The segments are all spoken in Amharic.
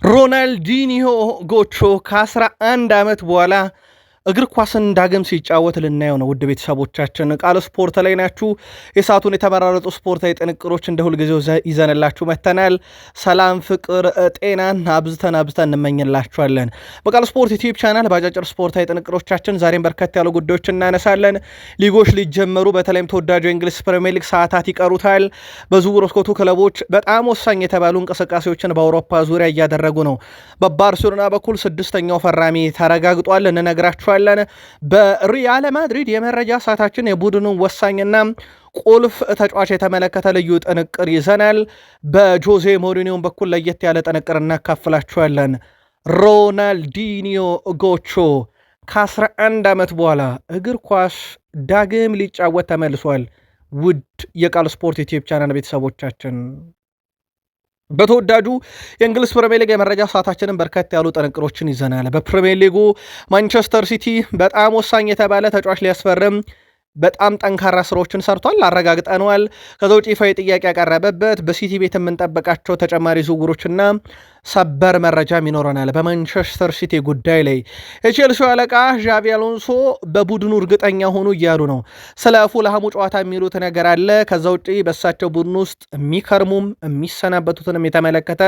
ሮናልዲኒሆ ጎቾ ከ11 ዓመት በኋላ እግር ኳስን ዳግም ሲጫወት ልናየው ነው። ውድ ቤተሰቦቻችን ቃል ስፖርት ላይ ናችሁ። የሰዓቱን የተመራረጡ ስፖርታዊ ጥንቅሮች እንደ ሁልጊዜው ይዘንላችሁ መተናል። ሰላም፣ ፍቅር፣ ጤናን አብዝተን እንመኝላችኋለን። በቃል ስፖርት ዩቲዩብ ቻናል በአጫጭር ስፖርታዊ ጥንቅሮቻችን ዛሬም በርከት ያሉ ጉዳዮች እናነሳለን። ሊጎች ሊጀመሩ በተለይም ተወዳጁ የእንግሊዝ ፕሪሚየር ሊግ ሰዓታት ይቀሩታል። በዝውውር መስኮቱ ክለቦች በጣም ወሳኝ የተባሉ እንቅስቃሴዎችን በአውሮፓ ዙሪያ እያደረጉ ነው። በባርሴሎና በኩል ስድስተኛው ፈራሚ ተረጋግጧል፣ እንነግራችኋለን። በሪያል ማድሪድ የመረጃ ሰዓታችን የቡድኑን ወሳኝና ቁልፍ ተጫዋች የተመለከተ ልዩ ጥንቅር ይዘናል። በጆዜ ሞሪኒዮን በኩል ለየት ያለ ጥንቅር እናካፍላችኋለን። ሮናልዲኒዮ ጎቾ ከ11 ዓመት በኋላ እግር ኳስ ዳግም ሊጫወት ተመልሷል። ውድ የቃል ስፖርት ዩቲዩብ ቻናል ቤተሰቦቻችን በተወዳጁ የእንግሊዝ ፕሪሚየር ሊግ የመረጃ ሰዓታችንን በርከት ያሉ ጥንቅሮችን ይዘናል። በፕሪሚየር ሊጉ ማንቸስተር ሲቲ በጣም ወሳኝ የተባለ ተጫዋች ሊያስፈርም በጣም ጠንካራ ስራዎችን ሰርቷል፣ አረጋግጠነዋል። ከዛ ውጭ ይፋዊ ጥያቄ ያቀረበበት በሲቲ ቤት የምንጠበቃቸው ተጨማሪ ዝውውሮችና ሰበር መረጃም ይኖረናል። በማንቸስተር ሲቲ ጉዳይ ላይ የቼልሲው አለቃ ዣቪ አሎንሶ በቡድኑ እርግጠኛ ሆኑ እያሉ ነው። ስለ ፉልሃሙ ጨዋታ የሚሉት ነገር አለ። ከዛ ውጭ በሳቸው ቡድን ውስጥ የሚከርሙም የሚሰናበቱትንም የተመለከተ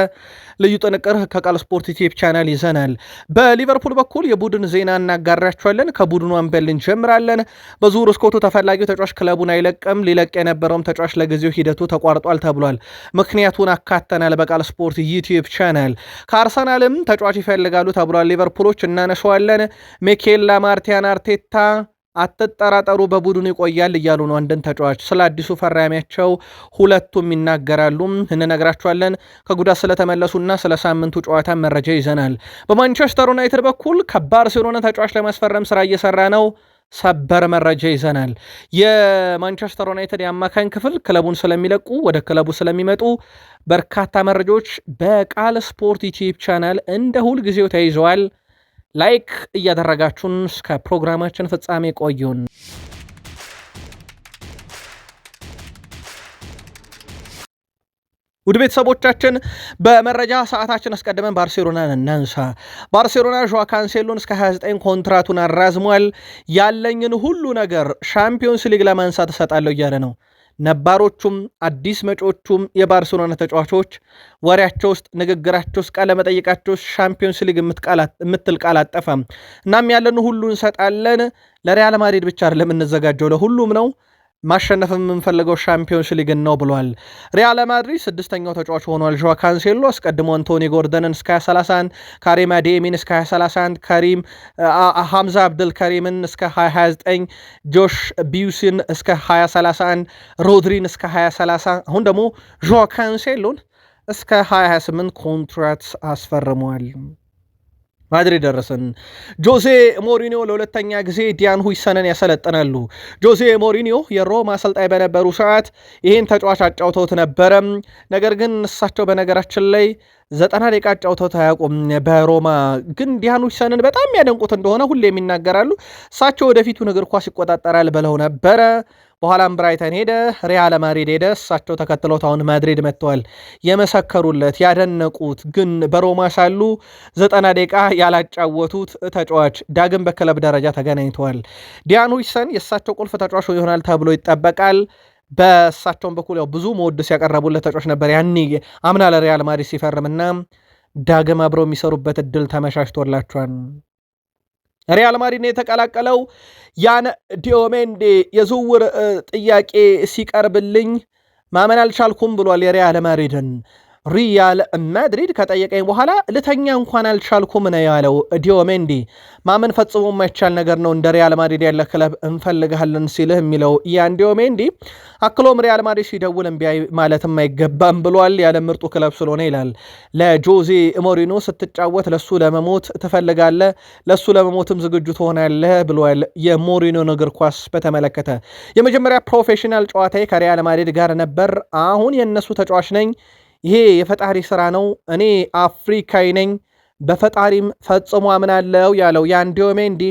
ልዩ ጥንቅር ከቃል ስፖርት ዩቲዩብ ቻናል ይዘናል። በሊቨርፑል በኩል የቡድን ዜና እናጋራችኋለን። ከቡድኑ አንበል እንጀምራለን። በዝውውር መስኮቱ ተፈላጊው ተጫዋች ክለቡን አይለቅም። ሊለቅ የነበረውም ተጫዋች ለጊዜው ሂደቱ ተቋርጧል ተብሏል። ምክንያቱን አካተናል በቃል ስፖርት ዩቲዩብ ቻናል። ከአርሰናልም ተጫዋች ይፈልጋሉ ተብሏል። ሊቨርፑሎች እናነሸዋለን። ሚኬል ማርቲያን አርቴታ አትጠራጠሩ በቡድኑ ይቆያል እያሉ ነው። አንድን ተጫዋች ስለ አዲሱ ፈራሚያቸው ሁለቱም ይናገራሉ፣ እንነግራቸዋለን። ከጉዳት ስለተመለሱና ስለ ሳምንቱ ጨዋታ መረጃ ይዘናል። በማንቸስተር ዩናይትድ በኩል ከባርሴሎና ተጫዋች ለማስፈረም ስራ እየሰራ ነው። ሰበር መረጃ ይዘናል። የማንቸስተር ዩናይትድ የአማካኝ ክፍል ክለቡን ስለሚለቁ ወደ ክለቡ ስለሚመጡ በርካታ መረጃዎች በቃል ስፖርት ዩቲዩብ ቻናል እንደ ሁል ጊዜው ተይዘዋል። ላይክ እያደረጋችሁን እስከ ፕሮግራማችን ፍጻሜ ቆዩን። ውድ ቤተሰቦቻችን በመረጃ ሰዓታችን አስቀድመን ባርሴሎናን እናንሳ። ባርሴሎና ዦዋ ካንሴሎን እስከ 29 ኮንትራቱን አራዝሟል። ያለኝን ሁሉ ነገር ሻምፒዮንስ ሊግ ለማንሳት እሰጣለሁ እያለ ነው። ነባሮቹም አዲስ መጪዎቹም የባርሴሎና ተጫዋቾች ወሬያቸው ውስጥ ንግግራቸው ውስጥ ቃለ መጠይቃቸው ሻምፒዮንስ ሊግ የምትል ቃል አጠፋም። እናም ያለን ሁሉ እንሰጣለን። ለሪያል ማድሪድ ብቻ አይደለም የምንዘጋጀው፣ ለሁሉም ነው። ማሸነፍ የምንፈልገው ሻምፒዮንስ ሊግ ነው ብሏል። ሪያል ማድሪድ ስድስተኛው ተጫዋች ሆኗል ዦዋ ካንሴሎ። አስቀድሞ አንቶኒ ጎርደንን እስከ 2031፣ ካሪም አዴሚን እስከ 2031፣ ሐምዛ አብደል ከሪምን እስከ 2029፣ ጆሽ ቢዩሲን እስከ 2031፣ ሮድሪን እስከ 2030፣ አሁን ደግሞ ዦዋ ካንሴሎን እስከ 2028 ኮንትራት አስፈርመዋል። ማድሪድ ደረሰን። ጆዜ ሞሪኒዮ ለሁለተኛ ጊዜ ዲያን ሁይሰንን ያሰለጥናሉ። ጆዜ ሞሪኒዮ የሮማ አሰልጣኝ በነበሩ ሰዓት ይህን ተጫዋች አጫውተውት ነበረ። ነገር ግን እሳቸው በነገራችን ላይ 90 ደቂቃ አጫውተውት አያውቁም። በሮማ ግን ዲያን ሁይሰንን በጣም ያደንቁት እንደሆነ ሁሌም ይናገራሉ። እሳቸው ወደፊቱን እግር ኳስ ይቆጣጠራል ብለው ነበረ። በኋላም ብራይተን ሄደ፣ ሪያል ማድሪድ ሄደ። እሳቸው ተከትሎት አሁን ማድሪድ መጥተዋል። የመሰከሩለት ያደነቁት ግን በሮማ ሳሉ 90 ደቂቃ ያላጫወቱት ተጫዋች ዳግም በክለብ ደረጃ ተገናኝተዋል። ዲያን ሁይሰን የእሳቸው ቁልፍ ተጫዋች ይሆናል ተብሎ ይጠበቃል። በእሳቸውን በኩል ያው ብዙ መወድስ ያቀረቡለት ተጫዋች ነበር ያኔ አምና ለሪያል ማድሪድ ሲፈርምና ዳግም አብረው የሚሰሩበት እድል ተመቻችቶላቸዋል። ሪያል ማድሪድ ነው የተቀላቀለው። ያን ዲዮሜንዴ የዝውውር ጥያቄ ሲቀርብልኝ ማመን አልቻልኩም ብሏል። የሪያል ማድሪድን ሪያል ማድሪድ ከጠየቀኝ በኋላ ልተኛ እንኳን አልቻልኩም ነው ያለው ዲዮሜንዲ። ማመን ፈጽሞ የማይቻል ነገር ነው፣ እንደ ሪያል ማድሪድ ያለ ክለብ እንፈልግሃለን ሲልህ የሚለው ያን ዲዮሜንዲ አክሎም ሪያል ማድሪድ ሲደውል እምቢ ማለትም አይገባም ብሏል። ያለ ምርጡ ክለብ ስለሆነ ይላል። ለጆዜ ሞሪኖ ስትጫወት ለሱ ለመሞት ትፈልጋለህ፣ ለሱ ለመሞትም ዝግጁ ትሆናለህ ብሏል። የሞሪኖን እግር ኳስ በተመለከተ የመጀመሪያ ፕሮፌሽናል ጨዋታዬ ከሪያል ማድሪድ ጋር ነበር። አሁን የእነሱ ተጫዋች ነኝ። ይሄ የፈጣሪ ስራ ነው። እኔ አፍሪካዊ ነኝ፣ በፈጣሪም ፈጽሞ አምናለው ያለው ያን ዲዮሜንዲ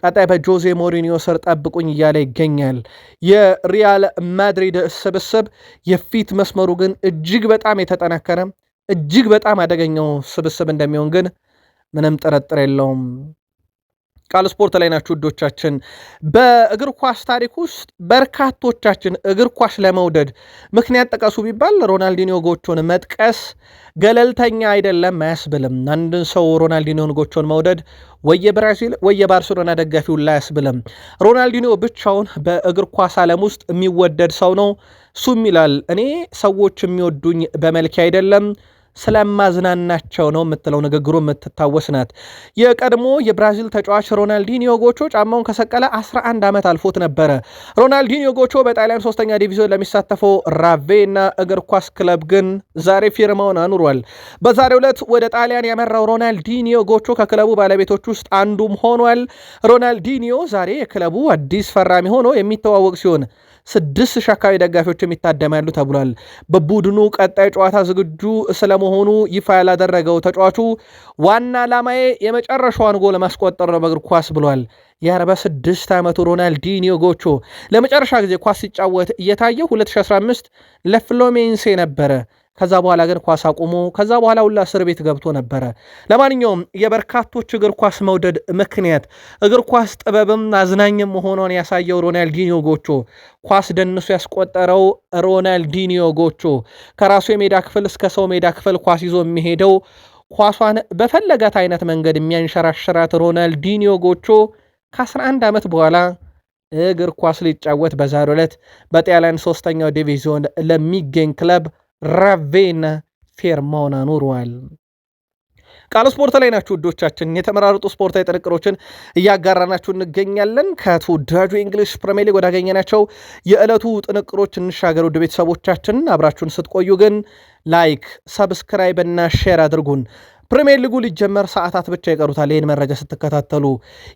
ቀጣይ በጆዜ ሞሪኒዮ ስር ጠብቁኝ እያለ ይገኛል። የሪያል ማድሪድ ስብስብ የፊት መስመሩ ግን እጅግ በጣም የተጠናከረ እጅግ በጣም አደገኛው ስብስብ እንደሚሆን ግን ምንም ጥርጥር የለውም። ቃል ስፖርት ላይ ናችሁ ውዶቻችን። በእግር ኳስ ታሪክ ውስጥ በርካቶቻችን እግር ኳስ ለመውደድ ምክንያት ጥቀሱ ቢባል ሮናልዲኒዮ ጎቾን መጥቀስ ገለልተኛ አይደለም አያስብልም። አንድን ሰው ሮናልዲኒዮን ጎቾን መውደድ ወየ ብራዚል ወየ ባርሴሎና ደጋፊውን ላይ አያስብልም። ሮናልዲኒዮ ብቻውን በእግር ኳስ ዓለም ውስጥ የሚወደድ ሰው ነው። እሱም ይላል እኔ ሰዎች የሚወዱኝ በመልክ አይደለም ስለማዝናናቸው ነው የምትለው ንግግሩ የምትታወስ ናት። የቀድሞ የብራዚል ተጫዋች ሮናልዲኒዮ ጎቾ ጫማውን ከሰቀለ 11 ዓመት አልፎት ነበረ። ሮናልዲኒዮ ጎቾ በጣሊያን 3ኛ ዲቪዚዮን ለሚሳተፈው ራቬና እግር ኳስ ክለብ ግን ዛሬ ፊርማውን አኑሯል። በዛሬው ዕለት ወደ ጣሊያን ያመራው ሮናልዲኒዮ ጎቾ ከክለቡ ባለቤቶች ውስጥ አንዱም ሆኗል። ሮናልዲኒዮ ዛሬ የክለቡ አዲስ ፈራሚ ሆኖ የሚተዋወቅ ሲሆን 6,000 አካባቢ ደጋፊዎችም ይታደማሉ ተብሏል። በቡድኑ ቀጣይ ጨዋታ ዝግጁ ስለመሆኑ ይፋ ያላደረገው ተጫዋቹ ዋና ዓላማዬ የመጨረሻዋን ጎል ማስቆጠር ነው በእግር ኳስ ብሏል። የ46 ዓመቱ ሮናልዲኒዮ ጎቾ ለመጨረሻ ጊዜ ኳስ ሲጫወት እየታየው 2015 ለፍሎሜንሴ ነበረ። ከዛ በኋላ ግን ኳስ አቁሞ ከዛ በኋላ ሁላ እስር ቤት ገብቶ ነበረ። ለማንኛውም የበርካቶች እግር ኳስ መውደድ ምክንያት እግር ኳስ ጥበብም አዝናኝም መሆኗን ያሳየው ሮናልዲኒዮ ጎቾ ኳስ ደንሱ ያስቆጠረው ሮናልዲኒዮ ጎቾ ከራሱ የሜዳ ክፍል እስከ ሰው ሜዳ ክፍል ኳስ ይዞ የሚሄደው ኳሷን በፈለጋት አይነት መንገድ የሚያንሸራሽራት ሮናልዲኒዮ ጎቾ ከ11 ዓመት በኋላ እግር ኳስ ሊጫወት በዛሬው ዕለት በጣሊያን 3ኛው ዲቪዚዮን ለሚገኝ ክለብ ራቬና ፊርማውን አኑሯል። ቃል ስፖርት ላይ ናችሁ ውዶቻችን። የተመራረጡ ስፖርታዊ ጥንቅሮችን እያጋራናችሁ እንገኛለን። ከተወዳጁ የእንግሊዝ ፕሪሚየር ሊግ ወዳገኘናቸው የዕለቱ ጥንቅሮች እንሻገር። ውድ ቤተሰቦቻችን አብራችሁን ስትቆዩ ግን ላይክ፣ ሰብስክራይብ እና ሼር አድርጉን። ፕሪሚየር ሊጉ ሊጀመር ሰዓታት ብቻ ይቀሩታል። ይህን መረጃ ስትከታተሉ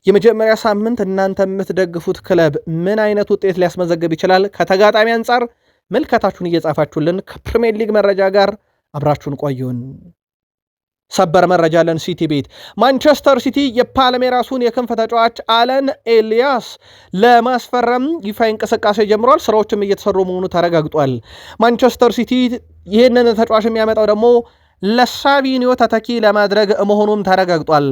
የመጀመሪያ ሳምንት እናንተ የምትደግፉት ክለብ ምን አይነት ውጤት ሊያስመዘግብ ይችላል? ከተጋጣሚ አንጻር መልከታችሁን እየጻፋችሁልን ከፕሪሚየር ሊግ መረጃ ጋር አብራችሁን ቆዩን። ሰበር መረጃ ለን ሲቲ ቤት ማንቸስተር ሲቲ የፓልሜራሱን የክንፍ ተጫዋች አለን ኤልያስ ለማስፈረም ይፋ እንቅስቃሴ ጀምሯል። ስራዎችም እየተሰሩ መሆኑ ተረጋግጧል። ማንቸስተር ሲቲ ይህንን ተጫዋች የሚያመጣው ደግሞ ለሳቪኒዮ ተተኪ ለማድረግ መሆኑም ተረጋግጧል።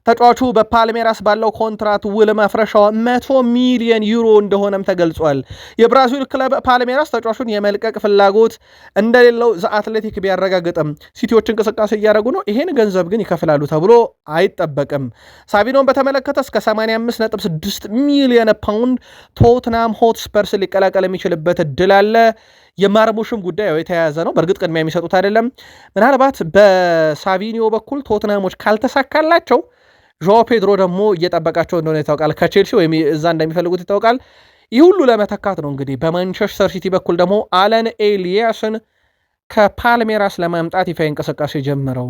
ተጫዋቹ በፓልሜራስ ባለው ኮንትራት ውል ማፍረሻው 100 ሚሊዮን ዩሮ እንደሆነም ተገልጿል። የብራዚል ክለብ ፓልሜራስ ተጫዋቹን የመልቀቅ ፍላጎት እንደሌለው ዘ አትሌቲክ ቢያረጋግጥም ሲቲዎች እንቅስቃሴ እያደረጉ ነው። ይሄን ገንዘብ ግን ይከፍላሉ ተብሎ አይጠበቅም። ሳቪኖን በተመለከተ እስከ 85.6 ሚሊዮን ፓውንድ ቶትናም ሆትስፐርስ ሊቀላቀል የሚችልበት እድል አለ። የማርሙሽም ጉዳይ የተያያዘ ነው። በእርግጥ ቅድሚያ የሚሰጡት አይደለም። ምናልባት በሳቪኒዮ በኩል ቶትናሞች ካልተሳካላቸው ዦ ፔድሮ ደግሞ እየጠበቃቸው እንደሆነ ይታወቃል። ከቼልሲ ወይም እዛ እንደሚፈልጉት ይታወቃል። ይህ ሁሉ ለመተካት ነው እንግዲህ በማንቸስተር ሲቲ በኩል ደግሞ አለን ኤልያስን ከፓልሜራስ ለማምጣት ይፋ እንቅስቃሴ ጀምረው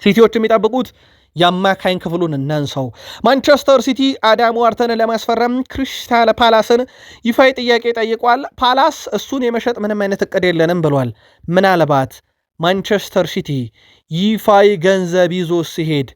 ሲቲዎች የሚጠብቁት የአማካኝ ክፍሉን እናንሳው። ማንቸስተር ሲቲ አዳም ዋርተንን ለማስፈረም ክሪስታል ፓላስን ይፋዊ ጥያቄ ጠይቋል። ፓላስ እሱን የመሸጥ ምንም አይነት እቅድ የለንም ብሏል። ምናልባት ማንቸስተር ሲቲ ይፋዊ ገንዘብ ይዞ ሲሄድ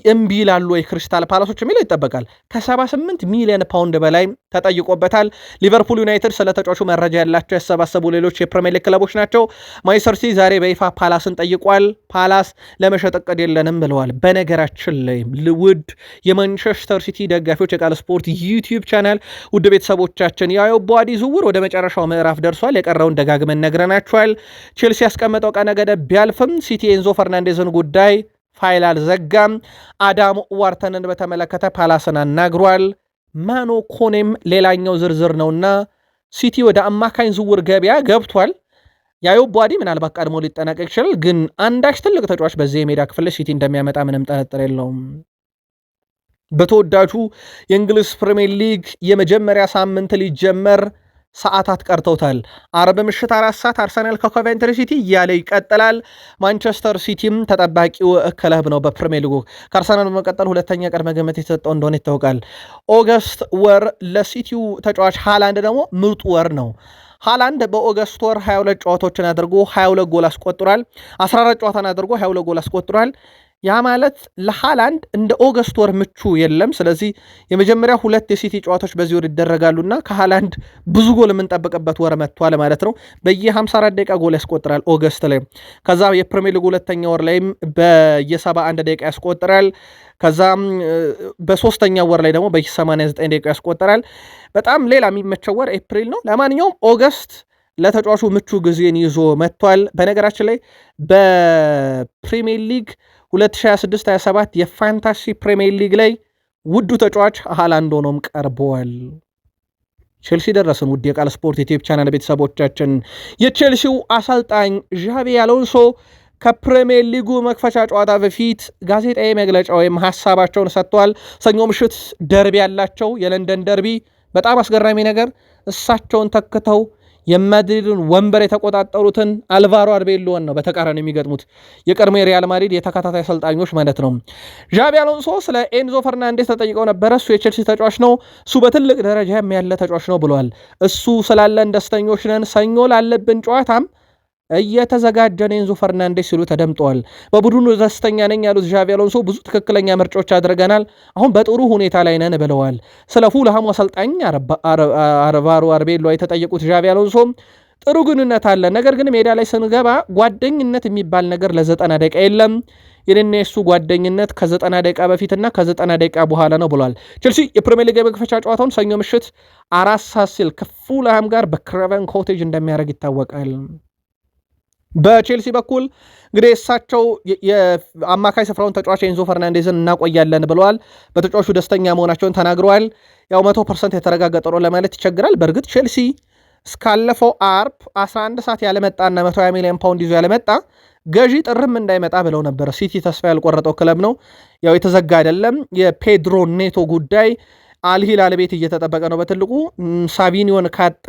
እምቢ ላሉ የክሪስታል ፓላሶች የሚለው ይጠበቃል። ከ78 ሚሊዮን ፓውንድ በላይ ተጠይቆበታል። ሊቨርፑል ዩናይትድ ስለ ተጫዋቹ መረጃ ያላቸው ያሰባሰቡ ሌሎች የፕሪሚየር ሊግ ክለቦች ናቸው። ማንቸስተር ሲቲ ዛሬ በይፋ ፓላስን ጠይቋል። ፓላስ ለመሸጥ እቅድ የለንም ብለዋል። በነገራችን ላይ ውድ የማንቸስተር ሲቲ ደጋፊዎች የቃል ስፖርት ዩቲዩብ ቻናል ውድ ቤተሰቦቻችን የአዮብ ቧዲ ዝውውር ወደ መጨረሻው ምዕራፍ ደርሷል። የቀረውን ደጋግመን ነግረናቸዋል። ቼልሲ ያስቀመጠው ቀነ ገደብ ቢያልፍም ሲቲ ኤንዞ ፈርናንዴዝን ጉዳይ ፋይል አልዘጋም። አዳም ዋርተንን በተመለከተ ፓላስን አናግሯል። ማኖ ኮኔም ሌላኛው ዝርዝር ነውና ሲቲ ወደ አማካኝ ዝውውር ገበያ ገብቷል። ያዩ ቧዲ ምናልባት ቀድሞ ሊጠናቀቅ ይችላል፣ ግን አንዳች ትልቅ ተጫዋች በዚህ የሜዳ ክፍል ሲቲ እንደሚያመጣ ምንም ጠረጥር የለውም። በተወዳጁ የእንግሊዝ ፕሪሚየር ሊግ የመጀመሪያ ሳምንት ሊጀመር ሰዓታት ቀርተውታል። አርብ ምሽት 4 ሰዓት አርሰናል ከኮቨንትሪ ሲቲ እያለ ይቀጥላል። ማንቸስተር ሲቲም ተጠባቂው ክለብ ነው በፕሪሚየር ሊጉ። ከአርሰናል በመቀጠል ሁለተኛ ቅድመ ግምት የተሰጠው እንደሆነ ይታወቃል። ኦገስት ወር ለሲቲው ተጫዋች ሃላንድ ደግሞ ምርጡ ወር ነው። ሃላንድ በኦገስት ወር 22 ጨዋታዎችን አድርጎ 22 ጎል አስቆጥሯል። 14 ጨዋታን አድርጎ 22 ጎል አስቆጥሯል። ያ ማለት ለሃላንድ እንደ ኦገስት ወር ምቹ የለም። ስለዚህ የመጀመሪያ 2 የሲቲ ጨዋታዎች በዚህ ወር ይደረጋሉና ከሃላንድ ብዙ ጎል የምንጠብቅበት ወር መጥቷል ማለት ነው። በየ54 ደቂቃ ጎል ያስቆጥራል ኦገስት ላይ። ከዛ የፕሪሚየር ሊግ ሁለተኛ ወር ላይም በየ71 ደቂቃ ያስቆጥራል። ከዛም በሶስተኛ ወር ላይ ደግሞ በ89 ደቂቃ ያስቆጥራል። በጣም ሌላ የሚመቸው ወር ኤፕሪል ነው። ለማንኛውም ኦገስት ለተጫዋቹ ምቹ ጊዜን ይዞ መጥቷል። በነገራችን ላይ በፕሪሚየር ሊግ 2026-27 የፋንታሲ ፕሪሚየር ሊግ ላይ ውዱ ተጫዋች ሃላንድ ሆኖም ቀርበዋል። ቼልሲ ደረስን። ውድ የቃል ስፖርት ዩቲዩብ ቻናል ቤተሰቦቻችን የቼልሲው አሰልጣኝ ዣቪ አሎንሶ ከፕሪሚየር ሊጉ መክፈቻ ጨዋታ በፊት ጋዜጣዊ መግለጫ ወይም ሀሳባቸውን ሰጥተዋል። ሰኞ ምሽት ደርቢ ያላቸው የለንደን ደርቢ፣ በጣም አስገራሚ ነገር እሳቸውን ተክተው የማድሪድን ወንበር የተቆጣጠሩትን አልቫሮ አርቤሎን ነው በተቃራኒ የሚገጥሙት የቀድሞ የሪያል ማድሪድ የተከታታይ አሰልጣኞች ማለት ነው። ዣቪ አሎንሶ ስለ ኤንዞ ፈርናንዴስ ተጠይቀው ነበረ። እሱ የቼልሲ ተጫዋች ነው፣ እሱ በትልቅ ደረጃ ያለ ተጫዋች ነው ብለዋል። እሱ ስላለን ደስተኞች ነን፣ ሰኞ ላለብን ጨዋታም እየተዘጋጀን ኤንዞ ፈርናንዴስ ሲሉ ተደምጠዋል። በቡድኑ ደስተኛ ነኝ ያሉት ዣቪ አሎንሶ ብዙ ትክክለኛ ምርጫዎች አድርገናል፣ አሁን በጥሩ ሁኔታ ላይ ነን ብለዋል። ስለ ፉልሃሙ አሰልጣኝ አልቫሮ አርቤሎ የተጠየቁት ዣቪ አሎንሶ ጥሩ ግንኙነት አለ፣ ነገር ግን ሜዳ ላይ ስንገባ ጓደኝነት የሚባል ነገር ለ90 ደቂቃ የለም። የኔና የሱ ጓደኝነት ከ90 ደቂቃ በፊትና ከ90 ደቂቃ በኋላ ነው ብሏል። ቼልሲ የፕሪሚየር ሊግ የመክፈቻ ጨዋታውን ሰኞ ምሽት 4 ሰዓት ሲል ከፉልሃም ጋር በክራቨን ኮቴጅ እንደሚያደርግ ይታወቃል። በቼልሲ በኩል እንግዲህ እሳቸው የአማካይ ስፍራውን ተጫዋች ኤንዞ ፈርናንዴዝን እናቆያለን ብለዋል። በተጫዋቹ ደስተኛ መሆናቸውን ተናግረዋል። ያው 100% የተረጋገጠ ነው ለማለት ይቸግራል። በእርግጥ ቼልሲ እስካለፈው አርብ 11 ሰዓት ያለመጣና 120 ሚሊዮን ፓውንድ ይዞ ያለመጣ ገዢ ጥርም እንዳይመጣ ብለው ነበር። ሲቲ ተስፋ ያልቆረጠው ክለብ ነው። ያው የተዘጋ አይደለም። የፔድሮ ኔቶ ጉዳይ አልሂላል ቤት እየተጠበቀ ነው በትልቁ። ሳቪኒዮን ካጣ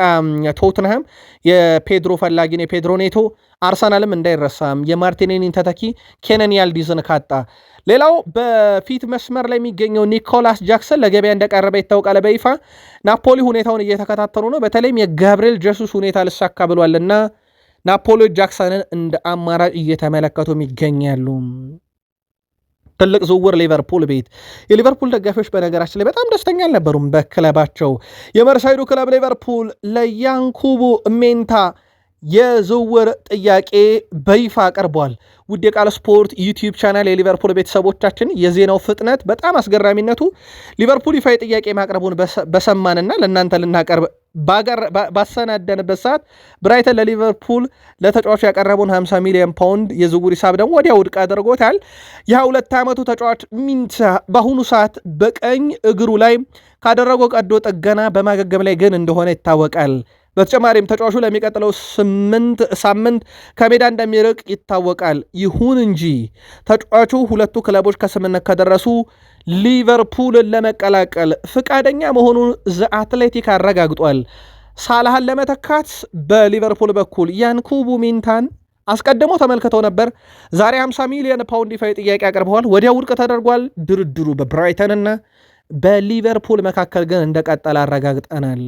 ቶትንሃም የፔድሮ ፈላጊን የፔድሮ ኔቶ፣ አርሰናልም እንዳይረሳም የማርቲኔሊን ተተኪ ኬነን ያልዲዝን ካጣ። ሌላው በፊት መስመር ላይ የሚገኘው ኒኮላስ ጃክሰን ለገበያ እንደቀረበ ይታወቃል። በይፋ ናፖሊ ሁኔታውን እየተከታተሉ ነው። በተለይም የጋብሪኤል ጀሱስ ሁኔታ ልሳካ ብሏልና ናፖሊ ጃክሰንን እንደ አማራጭ እየተመለከቱም ይገኛሉ። ትልቅ ዝውውር ሊቨርፑል ቤት። የሊቨርፑል ደጋፊዎች በነገራችን ላይ በጣም ደስተኛ አልነበሩም በክለባቸው። የመርሳይዱ ክለብ ሊቨርፑል ለያንኩቡ ሜንታ የዝውውር ጥያቄ በይፋ ቀርቧል። ውድ የቃል ስፖርት ዩቲዩብ ቻናል የሊቨርፑል ቤተሰቦቻችን የዜናው ፍጥነት በጣም አስገራሚነቱ ሊቨርፑል ይፋ ጥያቄ ማቅረቡን በሰማንና ለእናንተ ልናቀርብ ባሰናደንበት ሰዓት ብራይተን ለሊቨርፑል ለተጫዋቹ ያቀረቡን 50 ሚሊዮን ፓውንድ የዝውውር ሂሳብ ደግሞ ወዲያ ውድቅ አድርጎታል። የ22 ዓመቱ ተጫዋች ሚንታ በአሁኑ ሰዓት በቀኝ እግሩ ላይ ካደረገው ቀዶ ጥገና በማገገም ላይ ግን እንደሆነ ይታወቃል። በተጨማሪም ተጫዋቹ ለሚቀጥለው 8 ሳምንት ከሜዳ እንደሚርቅ ይታወቃል። ይሁን እንጂ ተጫዋቹ ሁለቱ ክለቦች ከስምምነት ከደረሱ ሊቨርፑልን ለመቀላቀል ፍቃደኛ መሆኑን ዘ አትሌቲክ አረጋግጧል። ሳላህን ለመተካት በሊቨርፑል በኩል ያንኩቡ ሚንታን አስቀድሞ ተመልክተው ነበር። ዛሬ 50 ሚሊዮን ፓውንድ ይፋዊ ጥያቄ አቅርበዋል። ወዲያ ውድቅ ተደርጓል። ድርድሩ በብራይተንና በሊቨርፑል መካከል ግን እንደቀጠለ አረጋግጠናል።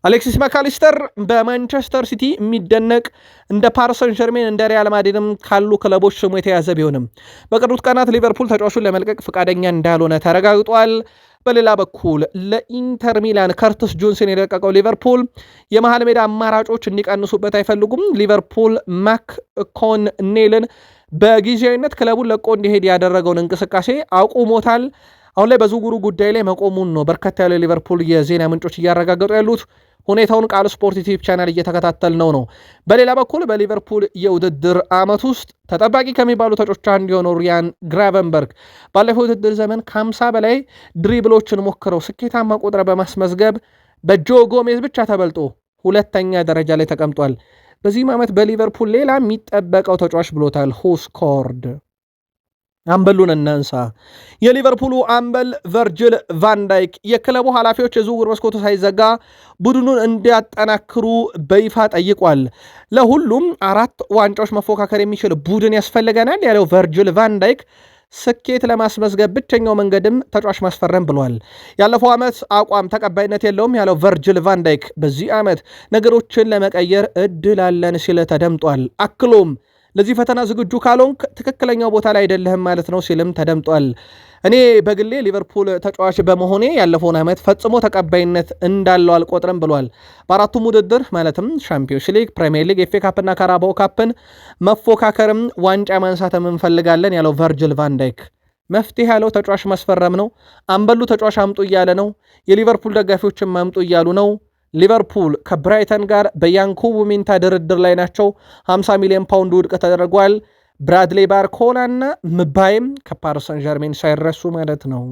አሌክሲስ ማካሊስተር በማንቸስተር ሲቲ የሚደነቅ እንደ ፓርሰን ጀርሜን እንደ ሪያል ማድሪድም ካሉ ክለቦች ስሙ የተያዘ ቢሆንም በቅርቡት ቀናት ሊቨርፑል ተጫዋቹን ለመልቀቅ ፈቃደኛ እንዳልሆነ ተረጋግጧል። በሌላ በኩል ለኢንተር ሚላን ከርትስ ጆንስን የለቀቀው ሊቨርፑል የመሃል ሜዳ አማራጮች እንዲቀንሱበት አይፈልጉም። ሊቨርፑል ማክ ኮንኔልን በጊዜያዊነት ክለቡን ለቆ እንዲሄድ ያደረገውን እንቅስቃሴ አቁሞታል። አሁን ላይ በዝውውሩ ጉዳይ ላይ መቆሙን ነው በርከት ያለ ሊቨርፑል የዜና ምንጮች እያረጋገጡ ያሉት። ሁኔታውን ቃል ስፖርት ዩቲዩብ ቻናል እየተከታተል ነው። በሌላ በኩል በሊቨርፑል የውድድር ዓመት ውስጥ ተጠባቂ ከሚባሉ ተጫዋቾች አንዱ የሆነው ሪያን ግራቨንበርግ ባለፈው ውድድር ዘመን ከ50 በላይ ድሪብሎችን ሞክረው ስኬታማ ቁጥር በማስመዝገብ በጆ ጎሜዝ ብቻ ተበልጦ ሁለተኛ ደረጃ ላይ ተቀምጧል። በዚህም ዓመት በሊቨርፑል ሌላ የሚጠበቀው ተጫዋች ብሎታል ሁስኮርድ። አምበሉን እናንሳ። የሊቨርፑሉ አምበል ቨርጅል ቫንዳይክ የክለቡ ኃላፊዎች የዝውውር መስኮቱ ሳይዘጋ ቡድኑን እንዲያጠናክሩ በይፋ ጠይቋል። ለሁሉም 4 ዋንጫዎች መፎካከር የሚችል ቡድን ያስፈልገናል ያለው ቨርጅል ቫንዳይክ ስኬት ለማስመዝገብ ብቸኛው መንገድም ተጫዋች ማስፈረም ብሏል። ያለፈው ዓመት አቋም ተቀባይነት የለውም ያለው ቨርጅል ቫንዳይክ በዚህ ዓመት ነገሮችን ለመቀየር እድል አለን ሲል ተደምጧል። አክሎም ለዚህ ፈተና ዝግጁ ካልሆንክ ትክክለኛው ቦታ ላይ አይደለህም ማለት ነው ሲልም ተደምጧል። እኔ በግሌ ሊቨርፑል ተጫዋች በመሆኔ ያለፈውን ዓመት ፈጽሞ ተቀባይነት እንዳለው አልቆጥርም ብሏል። በአራቱም ውድድር ማለትም ሻምፒዮንስ ሊግ፣ ፕሪሚየር ሊግ፣ ኤፍኤ ካፕና ካራባኦ ካፕን መፎካከርም ዋንጫ ማንሳትም እንፈልጋለን ያለው ቨርጅል ቫን ዳይክ መፍትሄ ያለው ተጫዋች ማስፈረም ነው። አምበሉ ተጫዋች አምጡ እያለ ነው። የሊቨርፑል ደጋፊዎችም አምጡ እያሉ ነው። ሊቨርፑል ከብራይተን ጋር በያንኩቡ ሚንታ ድርድር ላይ ናቸው። 50 ሚሊዮን ፓውንድ ውድቅ ተደርጓል። ብራድሌ ባርኮላ እና ምባይም ከፓሪስ ሰን ዠርሜን ሳይረሱ ማለት ነው።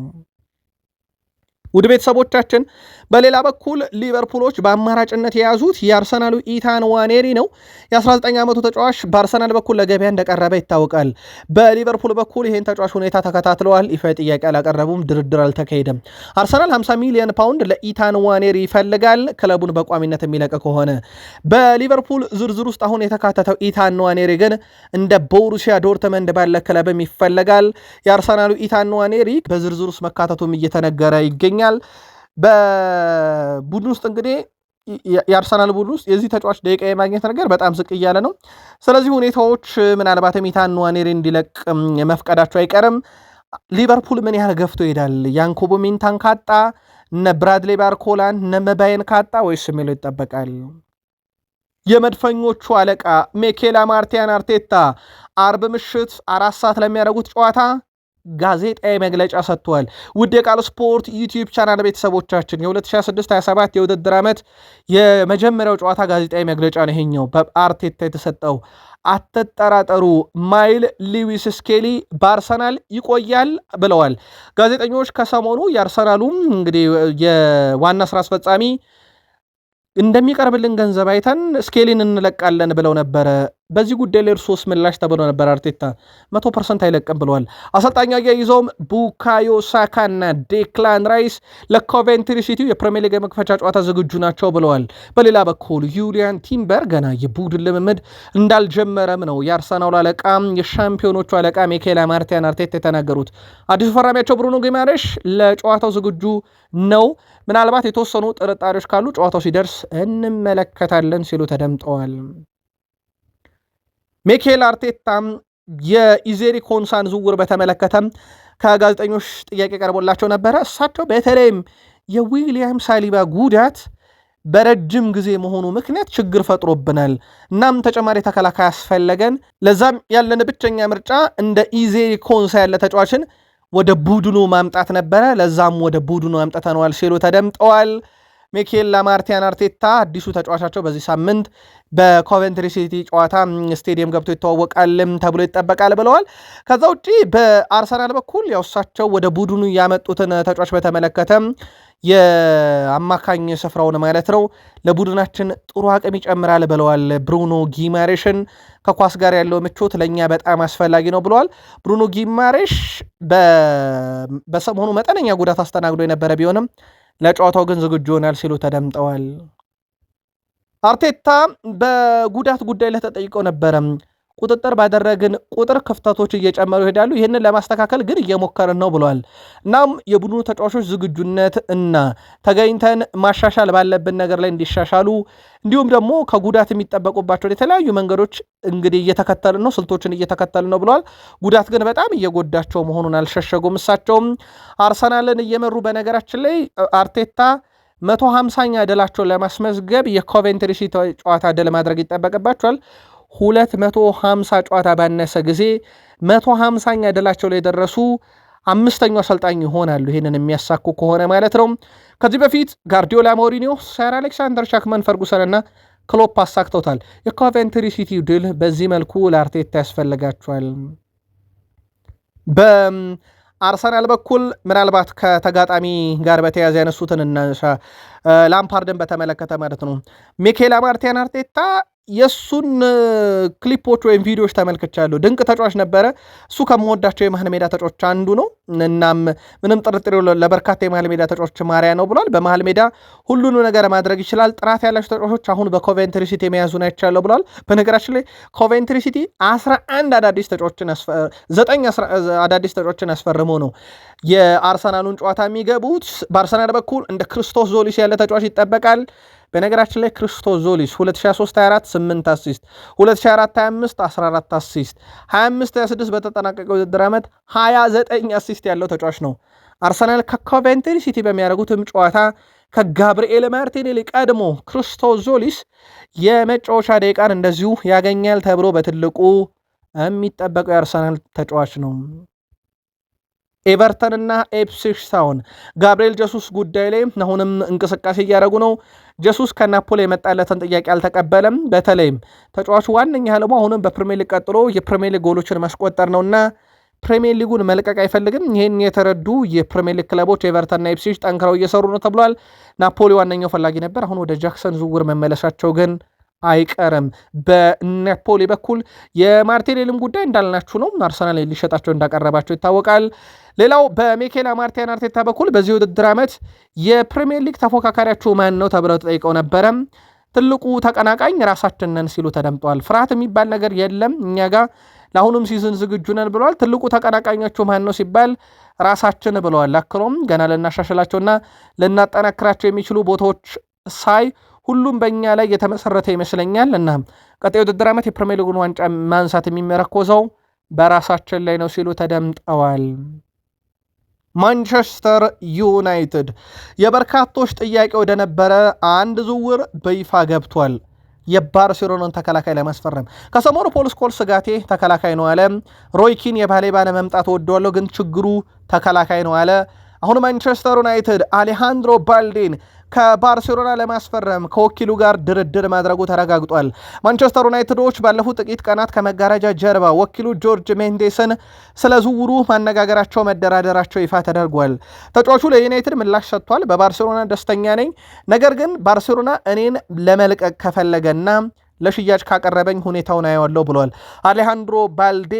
ውድ ቤተሰቦቻችን በሌላ በኩል ሊቨርፑሎች በአማራጭነት የያዙት የአርሰናሉ ኢታን ዋኔሪ ነው። የ19 ዓመቱ ተጫዋች በአርሰናል በኩል ለገበያ እንደቀረበ ይታወቃል። በሊቨርፑል በኩል ይህን ተጫዋች ሁኔታ ተከታትለዋል። ይፋ ጥያቄ አላቀረቡም። ድርድር አልተካሄደም። አርሰናል 50 ሚሊዮን ፓውንድ ለኢታን ዋኔሪ ይፈልጋል ክለቡን በቋሚነት የሚለቅ ከሆነ። በሊቨርፑል ዝርዝር ውስጥ አሁን የተካተተው ኢታን ዋኔሪ ግን እንደ ቦሩሲያ ዶርትመንድ ባለ ክለብም ይፈልጋል። የአርሰናሉ ኢታን ዋኔሪ በዝርዝር ውስጥ መካተቱም እየተነገረ ይገኛል። በቡድን ውስጥ እንግዲህ የአርሰናል ቡድን ውስጥ የዚህ ተጫዋች ደቂቃ የማግኘት ነገር በጣም ዝቅ እያለ ነው። ስለዚህ ሁኔታዎች ምናልባትም ኢታን ንዋኔሪ እንዲለቅ መፍቀዳቸው አይቀርም። ሊቨርፑል ምን ያህል ገፍቶ ይሄዳል? ያንኮቦ ሚንታን ካጣ እነ ብራድሌ ባርኮላን እነ መባይን ካጣ ወይስ የሚለው ይጠበቃል። የመድፈኞቹ አለቃ ሚኬል አርቴታ አርብ ምሽት 4 ሰዓት ለሚያደርጉት ጨዋታ ጋዜጣዊ መግለጫ ሰጥቷል። ውድ የቃል ስፖርት ዩቲዩብ ቻናል ቤተሰቦቻችን የ2026/27 የውድድር ዓመት የመጀመሪያው ጨዋታ ጋዜጣዊ መግለጫ ነው ይሄኛው በአርቴታ የተሰጠው። አትጠራጠሩ፣ ማይል ሊዊስ ስኬሊ በአርሰናል ይቆያል ብለዋል። ጋዜጠኞች ከሰሞኑ የአርሰናሉም እንግዲህ የዋና ስራ አስፈጻሚ እንደሚቀርብልን ገንዘብ አይተን ስኬሊን እንለቃለን ብለው ነበረ። በዚህ ጉዳይ ላይ እርሶስ ምላሽ ተብሎ ነበር። አርቴታ 100% አይለቅም ብለዋል። አሰልጣኛ ያይዘውም ቡካዮ ሳካ እና ዴክላን ራይስ ለኮቬንትሪ ሲቲው የፕሪሚየር ሊግ መክፈቻ ጨዋታ ዝግጁ ናቸው ብለዋል። በሌላ በኩል ዩሊያን ቲምበር ገና የቡድን ልምምድ እንዳልጀመረም ነው የአርሰናሉ አለቃ የሻምፒዮኖቹ አለቃ ሚኬል አርቴታ የተናገሩት። አዲሱ ፈራሚያቸው ብሩኖ ጊማሬሽ ለጨዋታው ዝግጁ ነው፣ ምናልባት የተወሰኑ ጥርጣሬዎች ካሉ ጨዋታው ሲደርስ እንመለከታለን ሲሉ ተደምጠዋል። ሚኬል አርቴታም የኢዜሪ ኮንሳን ዝውውር በተመለከተም ከጋዜጠኞች ጥያቄ ቀርቦላቸው ነበረ። እሳቸው በተለይም የዊሊያም ሳሊባ ጉዳት በረጅም ጊዜ መሆኑ ምክንያት ችግር ፈጥሮብናል፣ እናም ተጨማሪ ተከላካይ ያስፈለገን፣ ለዛም ያለን ብቸኛ ምርጫ እንደ ኢዜሪ ኮንሳ ያለ ተጫዋችን ወደ ቡድኑ ማምጣት ነበረ፣ ለዛም ወደ ቡድኑ አምጥተነዋል ሲሉ ተደምጠዋል። ሚኬል አርቴታ አዲሱ ተጫዋቻቸው በዚህ ሳምንት በኮቨንትሪ ሲቲ ጨዋታ ስቴዲየም ገብቶ ይተዋወቃልም ተብሎ ይጠበቃል ብለዋል። ከዛ ውጪ በአርሰናል በኩል ያው እሳቸው ወደ ቡድኑ ያመጡትን ተጫዋች በተመለከተ የአማካኝ ስፍራውን ማለት ነው ለቡድናችን ጥሩ አቅም ይጨምራል ብለዋል። ብሩኖ ጊማሬሽን ከኳስ ጋር ያለው ምቾት ለእኛ በጣም አስፈላጊ ነው ብለዋል። ብሩኖ ጊማሬሽ በሰሞኑ መጠነኛ ጉዳት አስተናግዶ የነበረ ቢሆንም ለጨዋታው ግን ዝግጁ ይሆናል ሲሉ ተደምጠዋል። አርቴታ በጉዳት ጉዳይ ላይ ተጠይቀው ነበረ። ቁጥጥር ባደረግን ቁጥር ክፍተቶች እየጨመሩ ይሄዳሉ፣ ይህንን ለማስተካከል ግን እየሞከርን ነው ብለዋል። እናም የቡድኑ ተጫዋቾች ዝግጁነት እና ተገኝተን ማሻሻል ባለብን ነገር ላይ እንዲሻሻሉ እንዲሁም ደግሞ ከጉዳት የሚጠበቁባቸውን የተለያዩ መንገዶች እንግዲህ እየተከተልን ነው፣ ስልቶችን እየተከተልን ነው ብለዋል። ጉዳት ግን በጣም እየጎዳቸው መሆኑን አልሸሸጉም። እሳቸውም አርሰናልን እየመሩ በነገራችን ላይ አርቴታ 150ኛ ድላቸውን ለማስመዝገብ የኮቬንትሪ ሲቲ ጨዋታ ድል ማድረግ ይጠበቅባቸዋል። 250 ጨዋታ ባነሰ ጊዜ 150ኛ ድላቸው ላይ የደረሱ 5ኛው አሰልጣኝ ይሆናሉ፣ ይህንን የሚያሳኩ ከሆነ ማለት ነው። ከዚህ በፊት ጋርዲዮላ፣ ሞሪኒዮ፣ ሰር አሌክሳንደር ሻክመን ፈርጉሰን እና ክሎፕ አሳክተውታል። የኮቬንትሪ ሲቲ ድል በዚህ መልኩ ለአርቴታ ያስፈልጋቸዋል። በአርሰናል በኩል ምናልባት ከተጋጣሚ ጋር በተያያዘ ያነሱትን እናንሳ። ላምፓርድን በተመለከተ ማለት ነው። ሚኬል አርቴታ የእሱን ክሊፖች ወይም ቪዲዮዎች ተመልክቻለሁ። ድንቅ ተጫዋች ነበረ። እሱ ከምወዳቸው የመሃል ሜዳ ተጫዋች አንዱ ነው። እናም ምንም ጥርጥር ለበርካታ የመሃል ሜዳ ተጫዋች ማሪያ ነው ብሏል። በመሃል ሜዳ ሁሉንም ነገር ማድረግ ይችላል። ጥራት ያላቸው ተጫዋቾች አሁን በኮቬንትሪ ሲቲ የመያዙን አይቻለሁ ብሏል። በነገራችን ላይ ኮቬንትሪ ሲቲ 9 አዳዲስ ተጫዋቾችን አስፈርሞ ነው የአርሰናሉን ጨዋታ የሚገቡት። በአርሰናል በኩል እንደ ክርስቶስ ዞሊስ ያለ ተጫዋች ይጠበቃል። በነገራችን ላይ ክርስቶዞሊስ 2023-24 8 አሲስት፣ 2024-25 14 አሲስት፣ 25-26 በተጠናቀቀው ውድድር ዓመት 29 አሲስት ያለው ተጫዋች ነው። አርሰናል ከኮቬንትሪ ሲቲ በሚያደርጉትም ጨዋታ ከጋብርኤል ማርቲኔሊ ቀድሞ ክርስቶዞሊስ የመጫወቻ ደቂቃን እንደዚሁ ያገኛል ተብሎ በትልቁ የሚጠበቀው የአርሰናል ተጫዋች ነው። ኤቨርተንና ኢፕስዊች ታውን ጋብርኤል ጀሱስ ጉዳይ ላይ አሁንም እንቅስቃሴ እያደረጉ ነው። ጀሱስ ከናፖሊ የመጣለትን ጥያቄ አልተቀበለም። በተለይም ተጫዋቹ ዋነኛ ህልሙ አሁንም በፕሪሚየር ሊግ ቀጥሎ የፕሪሚየር ሊግ ጎሎችን ማስቆጠር ነውና ፕሪሚየር ሊጉን መልቀቅ አይፈልግም። ይህን የተረዱ የፕሪሚየር ሊግ ክለቦች ኤቨርተንና ኢፕስዊች ጠንክረው እየሰሩ ነው ተብሏል። ናፖሊ ዋነኛው ፈላጊ ነበር። አሁን ወደ ጃክሰን ዝውውር መመለሳቸው ግን አይቀርም። በናፖሊ በኩል የማርቲኔሊም ጉዳይ እንዳልናችሁ ነው። አርሰናል ሊሸጣቸው እንዳቀረባቸው ይታወቃል። ሌላው በሚኬል አርቴታ በኩል በዚህ ውድድር ዓመት የፕሪሚየር ሊግ ተፎካካሪያችሁ ማን ነው ተብለው ተጠይቀው ነበረ። ትልቁ ተቀናቃኝ ራሳችንን ሲሉ ተደምጠዋል። ፍርሃት የሚባል ነገር የለም እኛ ጋር ለአሁኑም ሲዝን ዝግጁ ነን ብለዋል። ትልቁ ተቀናቃኛችሁ ማን ነው ሲባል ራሳችን ብለዋል። አክሎም ገና ልናሻሽላቸውና ልናጠናክራቸው የሚችሉ ቦታዎች ሳይ ሁሉም በእኛ ላይ የተመሰረተ ይመስለኛል እና ቀጣይ ውድድር ዓመት የፕሪሚየር ሊጉን ዋንጫ ማንሳት የሚመረኮዘው በራሳችን ላይ ነው ሲሉ ተደምጠዋል። ማንቸስተር ዩናይትድ የበርካቶች ጥያቄ ወደነበረ አንድ ዝውውር በይፋ ገብቷል። የባርሴሎናን ተከላካይ ለማስፈረም ከሰሞኑ ፖል ስኮልስ ጋቴ ተከላካይ ነው አለ። ሮይ ኪን የባሌባ ለመምጣት ወደዋለሁ ግን ችግሩ ተከላካይ ነው አለ። አሁን ማንቸስተር ዩናይትድ አሌሃንድሮ ባልዴን ከባርሴሎና ለማስፈረም ከወኪሉ ጋር ድርድር ማድረጉ ተረጋግጧል። ማንቸስተር ዩናይትዶች ባለፉት ጥቂት ቀናት ከመጋረጃ ጀርባ ወኪሉ ጆርጅ ሜንዴስን ስለ ዝውውሩ ማነጋገራቸው መደራደራቸው ይፋ ተደርጓል። ተጫዋቹ ለዩናይትድ ምላሽ ሰጥቷል። በባርሴሎና ደስተኛ ነኝ፣ ነገር ግን ባርሴሎና እኔን ለመልቀቅ ከፈለገና ለሽያጭ ካቀረበኝ ሁኔታውን አየዋለሁ ብሏል። አሌሃንድሮ ባልዴ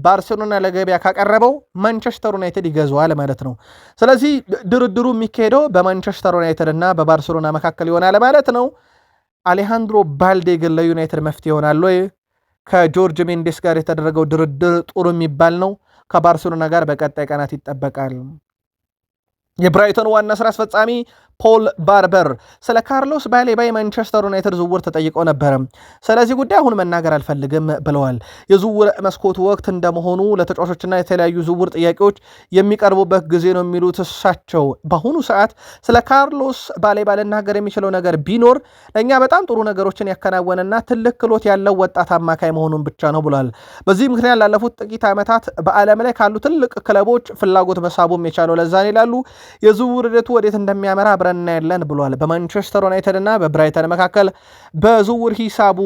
ባርሴሎና ለገበያ ካቀረበው ማንቸስተር ዩናይትድ ይገዛዋል ማለት ነው። ስለዚህ ድርድሩ የሚካሄደው በማንቸስተር ዩናይትድ እና በባርሴሎና መካከል ይሆናል ማለት ነው። አሌሃንድሮ ባልዴ ግን ለዩናይትድ መፍትሄ ይሆናል ወይ? ከጆርጅ ሜንዴስ ጋር የተደረገው ድርድር ጥሩ የሚባል ነው። ከባርሴሎና ጋር በቀጣይ ቀናት ይጠበቃል። የብራይተን ዋና ስራ አስፈጻሚ ፖል ባርበር ስለ ካርሎስ ባሌባ የማንቸስተር ዩናይትድ ዝውውር ተጠይቀው ነበረ። ስለዚህ ጉዳይ አሁን መናገር አልፈልግም ብለዋል። የዝውውር መስኮቱ ወቅት እንደመሆኑ ለተጫዋቾችና የተለያዩ ዝውውር ጥያቄዎች የሚቀርቡበት ጊዜ ነው የሚሉት እሳቸው በአሁኑ ሰዓት ስለ ካርሎስ ባሌባ ልናገር የሚችለው ነገር ቢኖር ለእኛ በጣም ጥሩ ነገሮችን ያከናወነና ትልቅ ክሎት ያለው ወጣት አማካይ መሆኑን ብቻ ነው ብሏል። በዚህ ምክንያት ላለፉት ጥቂት ዓመታት በዓለም ላይ ካሉ ትልቅ ክለቦች ፍላጎት መሳቡም የቻለው ለዛን ይላሉ። የዝውውር ሂደቱ ወዴት እንደሚያመራ አብረን እናያለን ብሏል። በማንቸስተር ዩናይትድ እና በብራይተን መካከል በዝውውር ሂሳቡ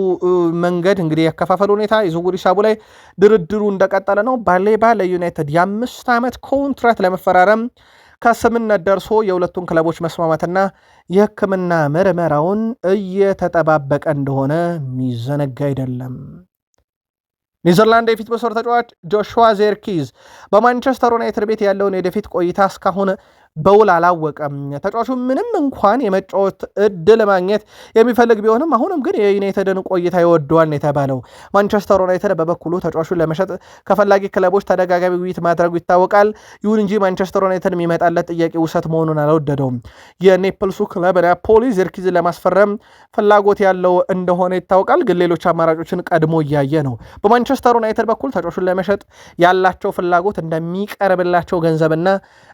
መንገድ እንግዲህ ያከፋፈል ሁኔታ የዝውውር ሂሳቡ ላይ ድርድሩ እንደቀጠለ ነው። ባሌባ ለዩናይትድ የ5 ዓመት ኮንትራት ለመፈራረም ከስምነት ደርሶ የሁለቱን ክለቦች መስማማትና የሕክምና ምርመራውን እየተጠባበቀ እንደሆነ የሚዘነጋ አይደለም። ኔዘርላንድ የፊት መስመር ተጫዋች ጆሹዋ ዜርኪዝ በማንቸስተር ዩናይትድ ቤት ያለውን የወደፊት ቆይታ እስካሁን በውል አላወቀም። ተጫዋቹ ምንም እንኳን የመጫወት እድል ማግኘት የሚፈልግ ቢሆንም አሁንም ግን የዩናይትድን ቆይታ ይወደዋል የተባለው ማንቸስተር ዩናይትድ በበኩሉ ተጫዋቹን ለመሸጥ ከፈላጊ ክለቦች ተደጋጋሚ ውይይት ማድረጉ ይታወቃል። ይሁን እንጂ ማንቸስተር ዩናይትድ የሚመጣለት ጥያቄ ውሰት መሆኑን አልወደደውም። የኔፕልሱ ክለብ ናፖሊ ዜርኪዝን ለማስፈረም ፍላጎት ያለው እንደሆነ ይታወቃል። ግን ሌሎች አማራጮችን ቀድሞ እያየ ነው። በማንቸስተር ዩናይትድ በኩል ተጫዋቹን ለመሸጥ ያላቸው ፍላጎት እንደሚቀርብላቸው ገንዘብና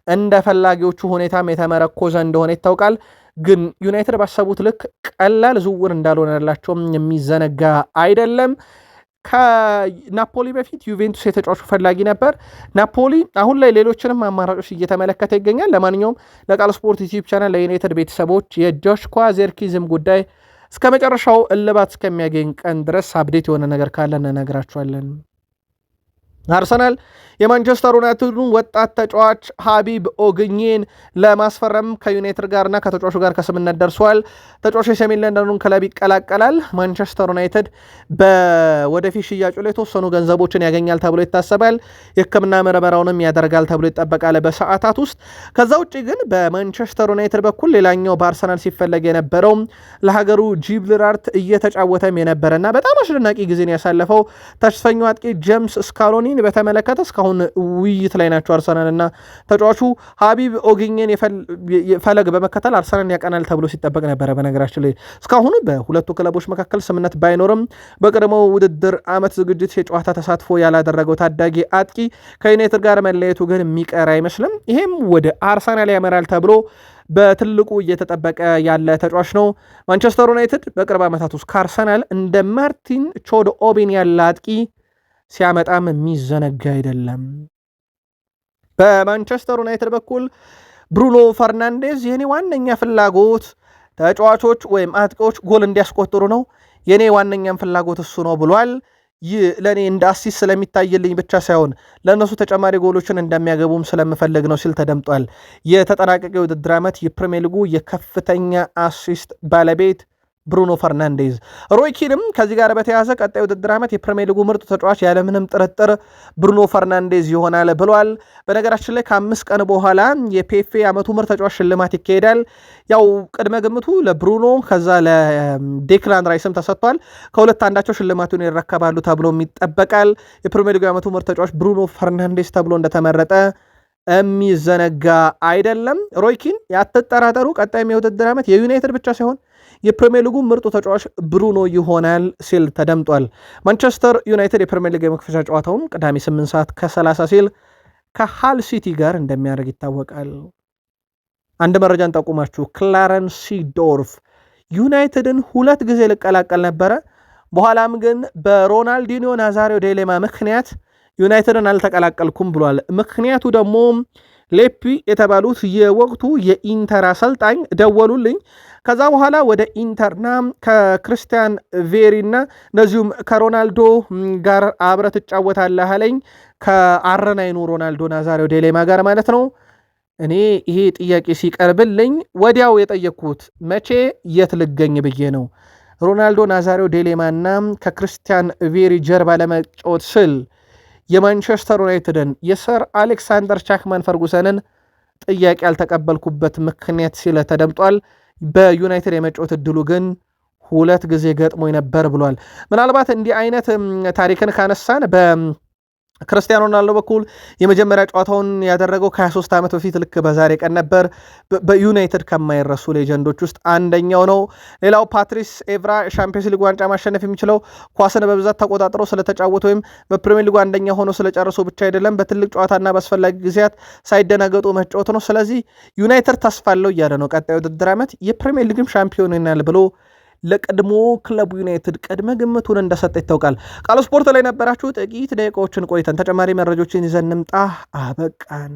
እንደ ፈላጊዎቹ ሁኔታም የተመረኮዘ እንደሆነ ይታወቃል። ግን ዩናይትድ ባሰቡት ልክ ቀላል ዝውውር እንዳልሆነላቸውም የሚዘነጋ አይደለም። ከናፖሊ በፊት ዩቬንቱስ የተጫዋቹ ፈላጊ ነበር። ናፖሊ አሁን ላይ ሌሎችንም አማራጮች እየተመለከተ ይገኛል። ለማንኛውም ለቃል ስፖርት ዩቲዩብ ቻናል ለዩናይትድ ቤተሰቦች የጆሽኳ ዜርኪዝም ጉዳይ እስከ መጨረሻው እልባት እስከሚያገኝ ቀን ድረስ አፕዴት የሆነ ነገር ካለ እንነግራችኋለን። አርሰናል የማንቸስተር ዩናይትዱን ወጣት ተጫዋች ሀቢብ ኦግኜን ለማስፈረም ከዩናይትድ ጋርና ከተጫዋቹ ጋር ከስምነት ደርሷል። ተጫዋቹ የሰሜን ለንደኑን ክለብ ይቀላቀላል። ማንቸስተር ዩናይትድ በወደፊት ሽያጩ ላይ የተወሰኑ ገንዘቦችን ያገኛል ተብሎ ይታሰባል። የሕክምና ምርመራውንም ያደርጋል ተብሎ ይጠበቃል በሰዓታት ውስጥ። ከዛ ውጭ ግን በማንቸስተር ዩናይትድ በኩል ሌላኛው በአርሰናል ሲፈለግ የነበረው ለሀገሩ ጂብራልታር እየተጫወተም የነበረና በጣም አስደናቂ ጊዜን ያሳለፈው ተስፈኛው አጥቂ ጄምስ ስካሎኒ ኦጊኝን በተመለከተ እስካሁን ውይይት ላይ ናቸው አርሰናል እና ተጫዋቹ ሀቢብ ኦጊኝን ፈለግ በመከተል አርሰናል ያቀናል ተብሎ ሲጠበቅ ነበረ። በነገራችን ላይ እስካሁኑ በሁለቱ ክለቦች መካከል ስምነት ባይኖርም በቀደመው ውድድር ዓመት ዝግጅት የጨዋታ ተሳትፎ ያላደረገው ታዳጊ አጥቂ ከዩናይትድ ጋር መለየቱ ግን የሚቀር አይመስልም። ይሄም ወደ አርሰናል ያመራል ተብሎ በትልቁ እየተጠበቀ ያለ ተጫዋች ነው። ማንቸስተር ዩናይትድ በቅርብ ዓመታት ውስጥ ከአርሰናል እንደ ማርቲን ቾድ ኦቢን ያለ አጥቂ ሲያመጣም የሚዘነጋ አይደለም። በማንቸስተር ዩናይትድ በኩል ብሩኖ ፈርናንዴዝ የኔ ዋነኛ ፍላጎት ተጫዋቾች ወይም አጥቂዎች ጎል እንዲያስቆጥሩ ነው፣ የኔ ዋነኛም ፍላጎት እሱ ነው ብሏል። ይህ ለእኔ እንደ አሲስት ስለሚታይልኝ ብቻ ሳይሆን ለእነሱ ተጨማሪ ጎሎችን እንደሚያገቡም ስለምፈልግ ነው ሲል ተደምጧል። የተጠናቀቀ የውድድር ዓመት የፕሪሚየር ሊጉ የከፍተኛ አሲስት ባለቤት ብሩኖ ፈርናንዴዝ። ሮይ ኪንም ከዚህ ጋር በተያያዘ ቀጣይ ውድድር ዓመት የፕሪሚየር ሊጉ ምርጡ ተጫዋች ያለምንም ጥርጥር ብሩኖ ፈርናንዴዝ ይሆናል ብሏል። በነገራችን ላይ ከ5 ቀን በኋላ የፒኤፍኤ ዓመቱ ምርጥ ተጫዋች ሽልማት ይካሄዳል። ያው ቅድመ ግምቱ ለብሩኖ ከዛ ለዴክላን ራይስም ተሰጥቷል። ከሁለት አንዳቸው ሽልማቱን ይረከባሉ ተብሎ ይጠበቃል። የፕሪሚየር ሊጉ ዓመቱ ምርጥ ተጫዋች ብሩኖ ፈርናንዴዝ ተብሎ እንደተመረጠ የሚዘነጋ አይደለም። ሮይ ኪን ያትጠራጠሩ፣ ቀጣይም የውድድር ዓመት የዩናይትድ ብቻ ሳይሆን የፕሪሚየር ሊጉ ምርጡ ተጫዋች ብሩኖ ይሆናል ሲል ተደምጧል። ማንቸስተር ዩናይትድ የፕሪሚየር ሊግ የመክፈቻ ጨዋታውን ቅዳሜ 8 ሰዓት ከ30 ሲል ከሃል ሲቲ ጋር እንደሚያደርግ ይታወቃል። አንድ መረጃን ጠቁማችሁ፣ ክላረንስ ሲዶርፍ ዩናይትድን 2 ጊዜ ልቀላቀል ነበረ፣ በኋላም ግን በሮናልዲኒዮ ናዛሪዮ ዴሌማ ምክንያት ዩናይትድን አልተቀላቀልኩም ብሏል። ምክንያቱ ደግሞ ሌፒ የተባሉት የወቅቱ የኢንተር አሰልጣኝ ደወሉልኝ፣ ከዛ በኋላ ወደ ኢንተርና ከክርስቲያን ቬሪና እንደዚሁም ከሮናልዶ ጋር አብረ ትጫወታለህ አለኝ፣ ከአረናይኑ ሮናልዶ ናዛሪዮ ዴሌማ ጋር ማለት ነው። እኔ ይሄ ጥያቄ ሲቀርብልኝ ወዲያው የጠየቅኩት መቼ የት ልገኝ ብዬ ነው። ሮናልዶ ናዛሪዮ ዴሌማና ከክርስቲያን ቬሪ ጀርባ ለመጫወት ስል የማንቸስተር ዩናይትድን የሰር አሌክሳንደር ቻክማን ፈርጉሰንን ጥያቄ ያልተቀበልኩበት ምክንያት ሲለ ተደምጧል። በዩናይትድ የመጫወት እድሉ ግን 2 ጊዜ ገጥሞኝ ነበር ብሏል። ምናልባት እንዲህ አይነት ታሪክን ካነሳን በክርስቲያኖ ሮናልዶ በኩል የመጀመሪያ ጨዋታውን ያደረገው ከ23 ዓመት በፊት ልክ በዛሬ ቀን ነበር። በዩናይትድ ከማይረሱ ሌጀንዶች ውስጥ አንደኛው ነው። ሌላው ፓትሪስ ኤቭራ ሻምፒዮንስ ሊግ ዋንጫ ማሸነፍ የሚችለው ኳስን በብዛት ተቆጣጥረው ስለተጫወቱ ወይም በፕሪሚየር ሊጉ አንደኛ ሆኖ ስለጨረሱ ብቻ አይደለም፣ በትልቅ ጨዋታና በአስፈላጊ ጊዜያት ሳይደናገጡ መጫወት ነው። ስለዚህ ዩናይትድ ተስፋ አለው እያለ ነው። ቀጣዩ ውድድር ዓመት የፕሪሚየር ሊግም ሻምፒዮን ይሆናል ብሎ ለቀድሞ ክለቡ ዩናይትድ ቅድመ ግምቱን እንደሰጠ ይታወቃል። ቃል ስፖርት ላይ ነበራችሁ ጥቂት ደቂቃዎችን ቆይተን ተጨማሪ መረጃዎችን ይዘን እንምጣ። አበቃን።